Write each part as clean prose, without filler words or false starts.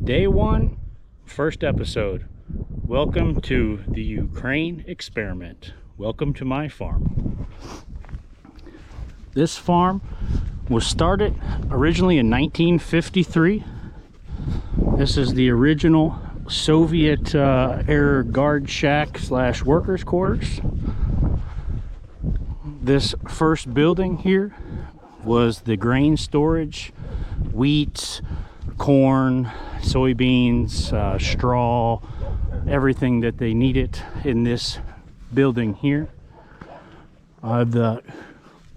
Day one, first episode. Welcome to the Ukraine experiment. Welcome to my farm. This farm was started originally in 1953. This is the original Soviet era guard shack slash workers quarters. This first building here was the grain storage, wheat, corn, soybeans, straw, everything that they needed in this building here. The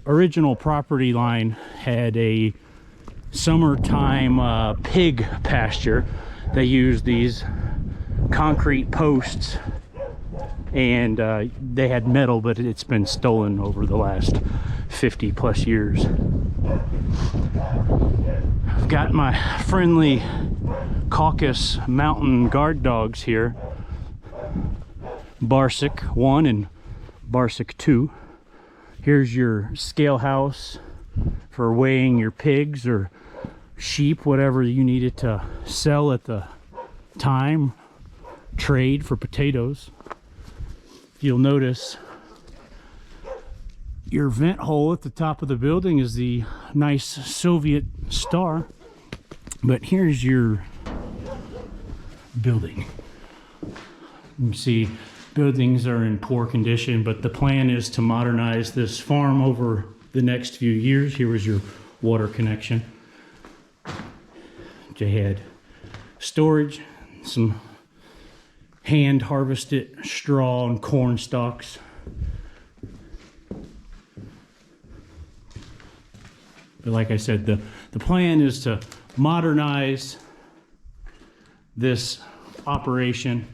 original property line had a summertime pig pasture. They used these concrete posts, and they had metal, but it's been stolen over the last 50 plus years. I've got my friendly Caucasus mountain guard dogs here, Barsic 1 and Barsic 2. Here's your scale house for weighing your pigs or sheep, whatever you needed to sell at the time, trade for potatoes. You'll notice your vent hole at the top of the building is the nice Soviet star. But here's your building. You see buildings are in poor condition, but the plan is to modernize this farm over the next few years. Here was your water connection. You had storage, some hand harvested straw and corn stalks. But like I said, the plan is to modernize this operation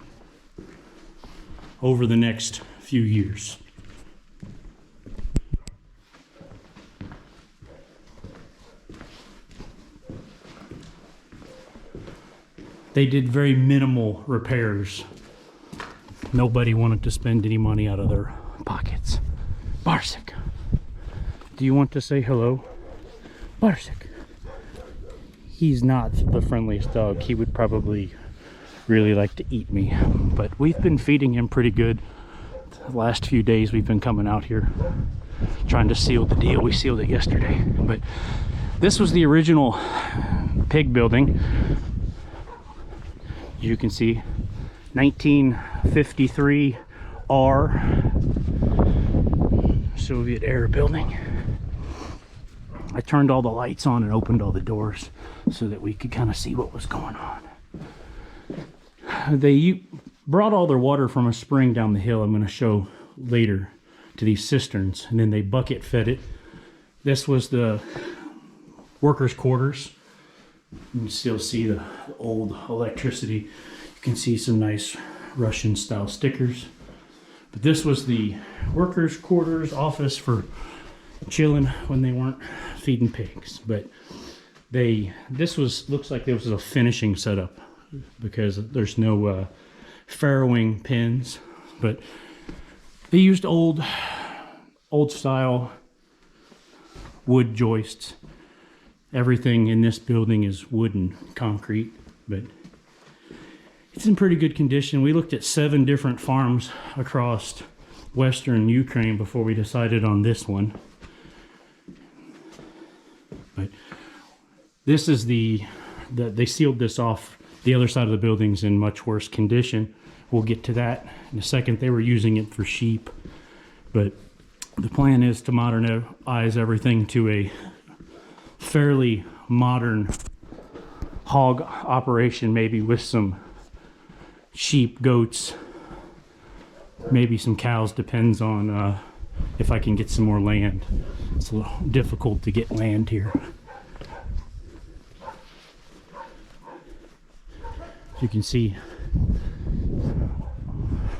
over the next few years. They did very minimal repairs. Nobody wanted to spend any money out of their pockets. Barsic, do you want to say hello? Barsic. He's not the friendliest dog. He would probably really like to eat me, but we've been feeding him pretty good. The last few days we've been coming out here trying to seal the deal. We sealed it yesterday, but this was the original pig building. You can see 1953 R Soviet era building. I turned all the lights on and opened all the doors so that we could kind of see what was going on. They brought all their water from a spring down the hill, I'm going to show later, to these cisterns, and then they bucket fed it. This was the workers' quarters. You can still see the old electricity. You can see some nice Russian style stickers. But this was the workers' quarters office for chilling when they weren't feeding pigs. But looks like there was a finishing setup because there's no farrowing pins. But they used old style wood joists. Everything in this building is wood and concrete, but it's in pretty good condition. We looked at 7 different farms across western Ukraine before we decided on this one. But this is they sealed this off. The other side of the building's in much worse condition. We'll get to that in a second. They were using it for sheep, but the plan is to modernize everything to a fairly modern hog operation, maybe with some sheep, goats, maybe some cows, depends on if I can get some more land. It's a little difficult to get land here. As you can see,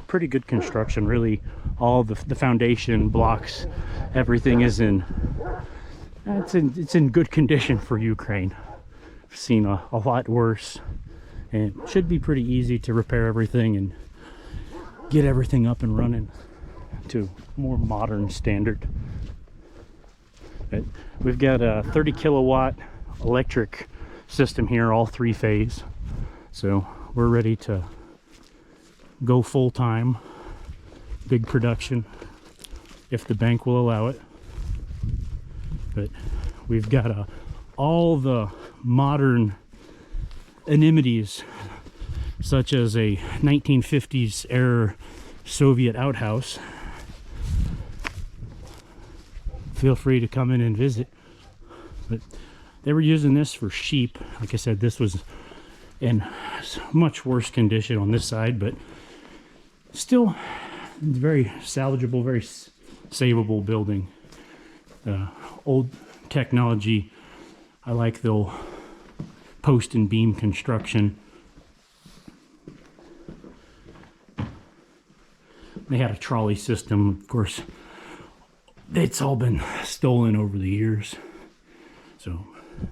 pretty good construction. Really, all the foundation blocks, everything is it's in good condition for Ukraine. I've seen a lot worse, and it should be pretty easy to repair everything and get everything up and running to more modern standard. But we've got a 30 kilowatt electric system here, all 3-phase. So we're ready to go full-time, big production, if the bank will allow it. But we've got all the modern amenities, such as a 1950s era Soviet outhouse. Feel free to come in and visit. But they were using this for sheep. Like I said, this was in much worse condition on this side, but still very salvageable, very savable building. Old technology. I like the post and beam construction. They had a trolley system, of course. It's all been stolen over the years. So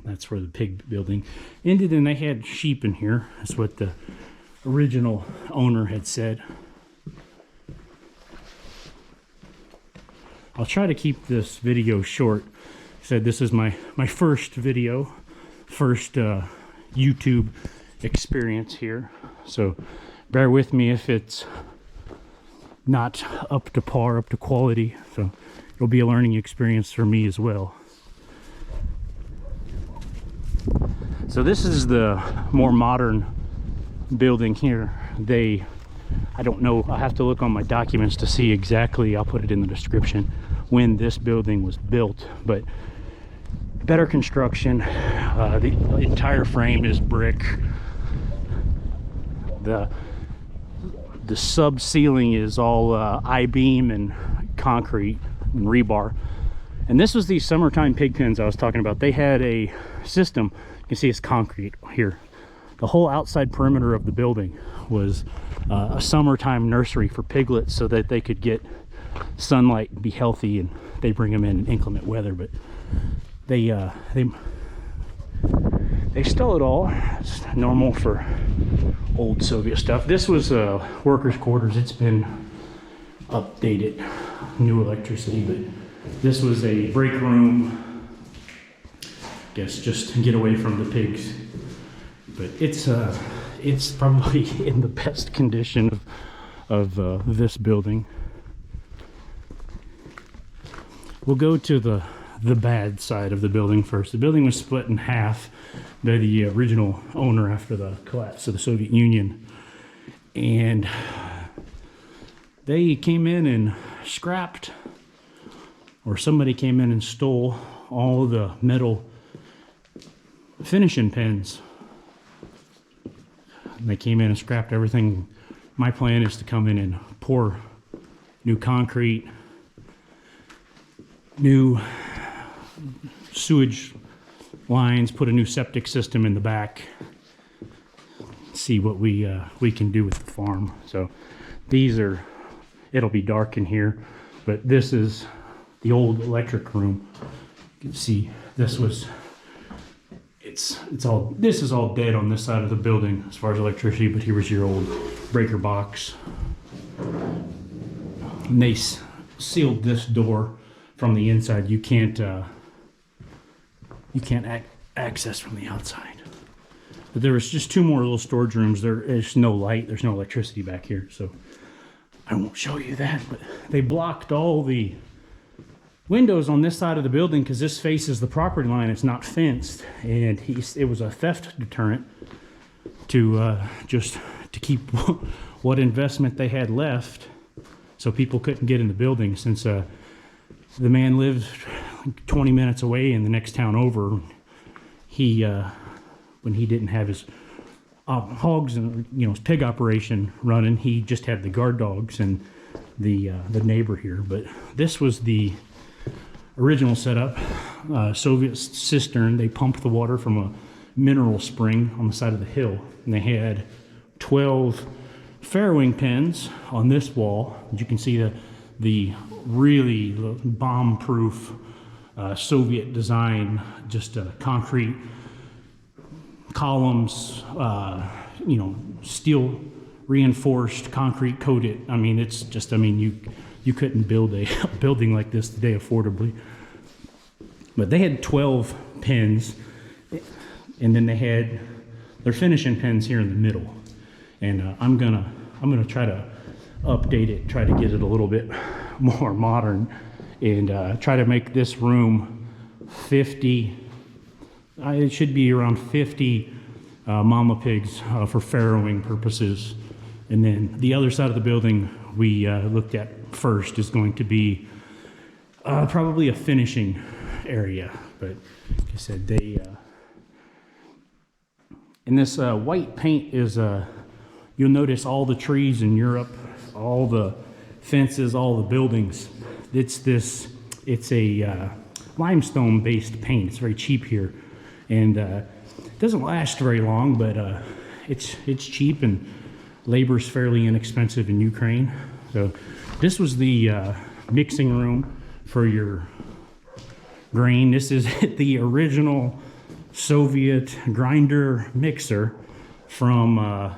that's where the pig building ended, and they had sheep in here. That's what the original owner had said. I'll try to keep this video short. I said this is my first video, first YouTube experience here. So bear with me if it's not up to par, up to quality. So it'll be a learning experience for me as well. So this is the more modern building here. I don't know, I'll have to look on my documents to see exactly, I'll put it in the description, when this building was built, but better construction. The entire frame is brick. The sub ceiling is all I-beam and concrete and rebar. And this was the summertime pig pens I was talking about. They had a system. You can see it's concrete here. The whole outside perimeter of the building was a summertime nursery for piglets, so that they could get sunlight and be healthy, and they bring them in inclement weather. But they stole it all. It's normal for old Soviet stuff. This was workers' quarters. It's been updated, new electricity, but this was a break room. Guess just to get away from the pigs. But it's probably in the best condition of this building. We'll go to the bad side of the building first. The building was split in half by the original owner after the collapse of the Soviet Union, and they came in and scrapped, or somebody came in and stole all the metal finishing pins. And they came in and scrapped everything. My plan is to come in and pour new concrete, new sewage lines, put a new septic system in the back, see what we can do with the farm. So these are, it'll be dark in here, but this is the old electric room. You can see this was, this is all dead on this side of the building as far as electricity, but here was your old breaker box. And they sealed this door from the inside. You can't access from the outside. But there was just two more little storage rooms. There is no light, there's no electricity back here, so I won't show you that. But they blocked all the windows on this side of the building because this faces the property line. It's not fenced, and it was a theft deterrent to just to keep what investment they had left, so people couldn't get in the building. Since the man lived 20 minutes away in the next town over, he when he didn't have his hogs and his pig operation running, he just had the guard dogs and the neighbor here. But this was the original setup, Soviet cistern. They pumped the water from a mineral spring on the side of the hill, and they had 12 farrowing pens on this wall. You can see the really bomb-proof Soviet design, just concrete columns, steel reinforced, concrete coated. I mean, it's just, you couldn't build a building like this today affordably. But they had 12 pens, and then they had they're finishing pens here in the middle, and I'm gonna try to update it, try to get it a little bit more modern, and try to make this room 50. It should be around 50 mama pigs for farrowing purposes. And then the other side of the building we looked at first is going to be probably a finishing area. But like I said, they and this white paint is you'll notice all the trees in Europe, all the fences, all the buildings. It's a limestone based paint. It's very cheap here, and it doesn't last very long, but it's cheap, and labor's fairly inexpensive in Ukraine. So this was the mixing room for your grain. This is the original Soviet grinder mixer from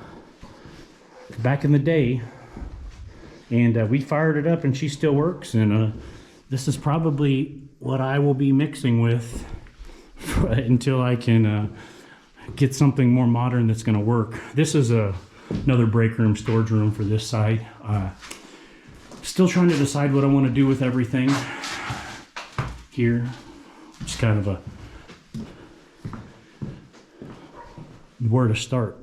back in the day, and we fired it up and she still works, and this is probably what I will be mixing with until I can get something more modern that's going to work. This is another break room, storage room for this side. Still trying to decide what I want to do with everything here. It's kind of a where to start.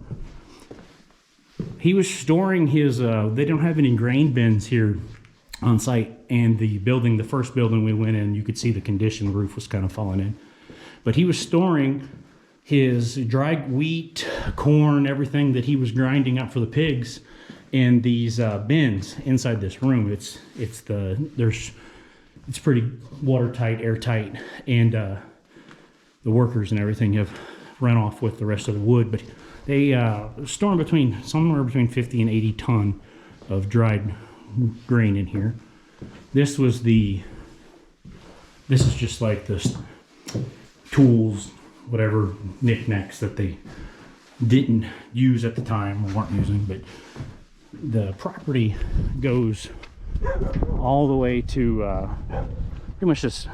He was storing his they don't have any grain bins here on site, and the first building we went in, you could see the condition. The roof was kind of falling in, but he was storing his dried wheat, corn, everything that he was grinding up for the pigs in these bins inside this room. It's pretty watertight, airtight, and the workers and everything have run off with the rest of the wood, but they store somewhere between 50 and 80 ton of dried grain in here. This is just like the tools, whatever knickknacks that they didn't use at the time or weren't using. But the property goes all the way to pretty much this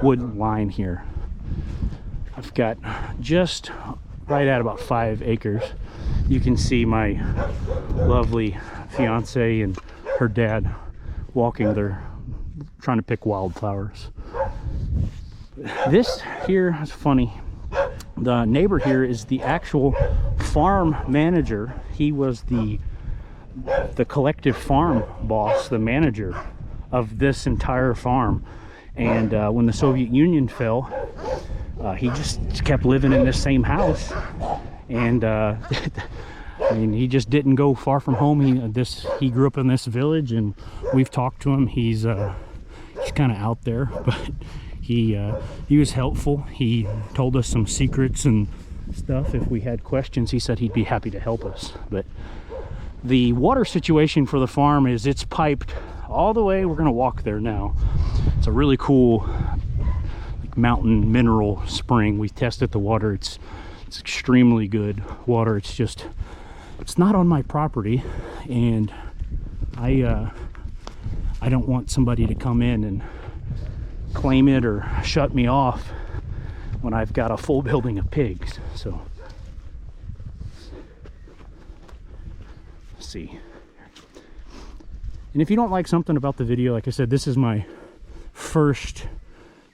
wood line here. I've got just right at about 5 acres. You can see my lovely fiance and her dad walking there trying to pick wildflowers. This here is funny. The neighbor here is the actual farm manager. He was the collective farm boss, the manager of this entire farm. And when the Soviet Union fell, he just kept living in this same house, and I mean, he just didn't go far from home. He grew up in this village, and we've talked to him. He's kind of out there, but he was helpful. He told us some secrets and stuff. If we had questions, he said he'd be happy to help us. But the water situation for the farm is it's piped all the way. We're gonna walk there now. It's a really cool mountain mineral spring. We tested the water. It's extremely good water. It's not on my property, and I don't want somebody to come in and claim it or shut me off when I've got a full building of pigs. So let's see. And if you don't like something about the video, like I said, this is my first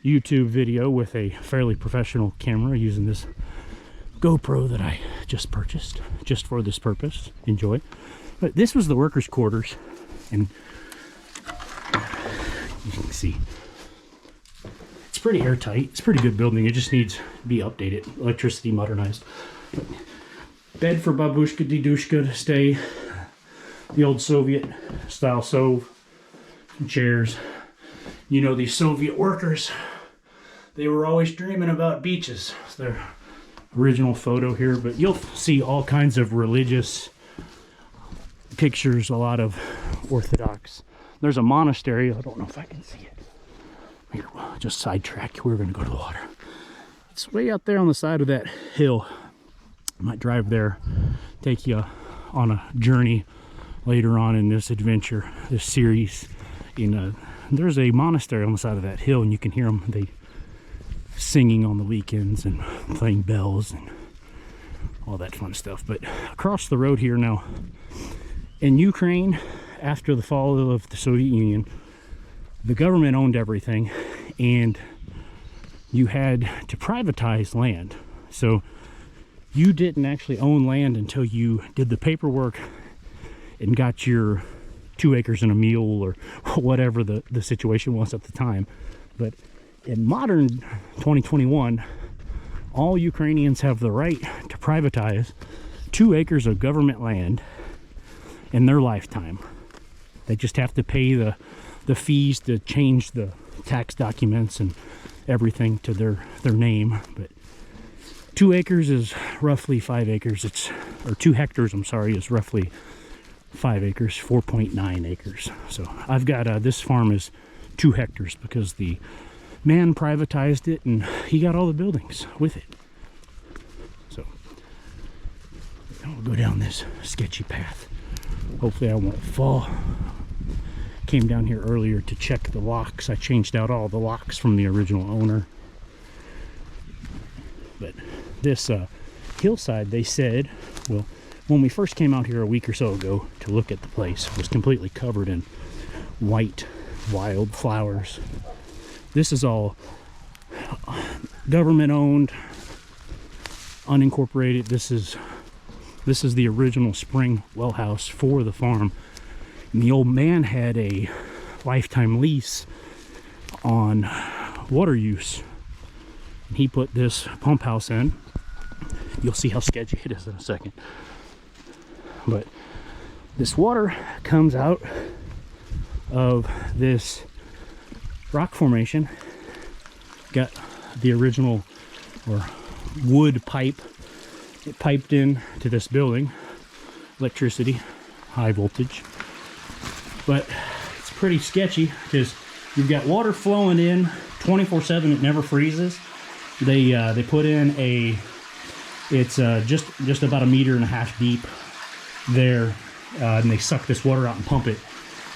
YouTube video with a fairly professional camera using this GoPro that I just purchased just for this purpose. Enjoy. But this was the workers' quarters, and you can see it's pretty airtight. It's a pretty good building. It just needs to be updated, electricity modernized. Bed for babushka didushka to stay, the old Soviet style stove, some chairs. You know, these Soviet workers, they were always dreaming about beaches. It's their original photo here, but you'll see all kinds of religious pictures, a lot of Orthodox. There's a monastery. I don't know if I can see it. Here, just sidetrack. We're going to go to the water. It's way out there on the side of that hill. I might drive there, take you on a journey later on in this adventure, this series. There's a monastery on the side of that hill, and you can hear them singing on the weekends and playing bells and all that fun stuff. But across the road here now, in Ukraine, after the fall of the Soviet Union, the government owned everything, and you had to privatize land. So you didn't actually own land until you did the paperwork and got your 2 acres and a mule, or whatever the situation was at the time. But in modern 2021, all Ukrainians have the right to privatize 2 acres of government land in their lifetime. They just have to pay the fees to change the tax documents and everything to their name. But 2 acres is roughly 5 acres. Or 2 hectares, I'm sorry, is roughly 5 acres, 4.9 acres. So I've got this farm is 2 hectares because the man privatized it and he got all the buildings with it. So I'll go down this sketchy path. Hopefully I won't fall. Came down here earlier to check the locks. I changed out all the locks from the original owner. But this hillside, they said, well, when we first came out here a week or so ago to look at the place, it was completely covered in white wild flowers. This is all government owned, unincorporated. This is the original spring well house for the farm. And the old man had a lifetime lease on water use. And he put this pump house in. You'll see how sketchy it is in a second. But this water comes out of this rock formation. Got the original or wood pipe. It piped in to this building. Electricity, high voltage. But it's pretty sketchy because you've got water flowing in 24/7. It never freezes. They put in it's just about 1.5 meters deep there, and they suck this water out and pump it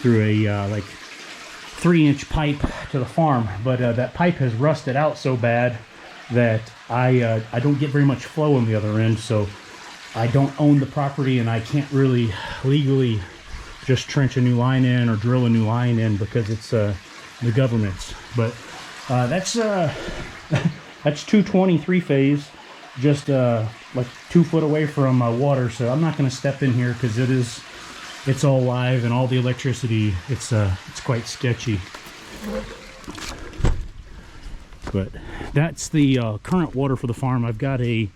through a like 3-inch pipe to the farm. But that pipe has rusted out so bad that I don't get very much flow on the other end, so I don't own the property and I can't really legally just trench a new line in or drill a new line in because it's the government's. But that's 223 phase, just like 2 foot away from water. So I'm not going to step in here because it's all live and all the electricity. It's quite sketchy. But that's the current water for the farm. I've got a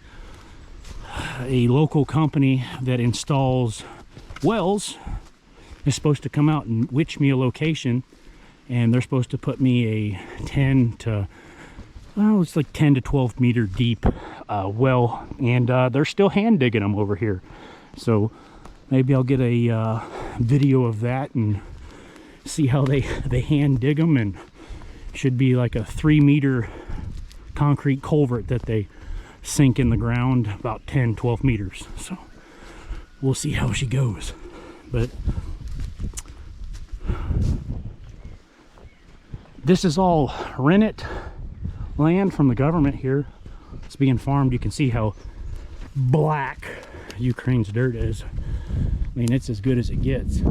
local company that installs wells. Is supposed to come out and witch me a location, and they're supposed to put me a 10 to 12 meter deep well, and they're still hand digging them over here. So maybe I'll get a video of that and see how they hand dig them. And should be like a 3-meter concrete culvert that they sink in the ground about 10-12 meters. So we'll see how she goes. But this is all rented land from the government here. It's being farmed. You can see how black Ukraine's dirt is. I mean, it's as good as it gets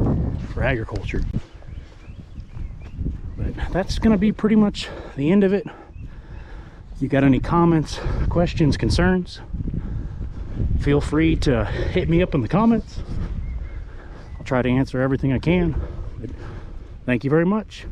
for agriculture. But that's going to be pretty much the end of it. If you got any comments, questions, concerns, feel free to hit me up in the comments. I'll try to answer everything I can. But thank you very much.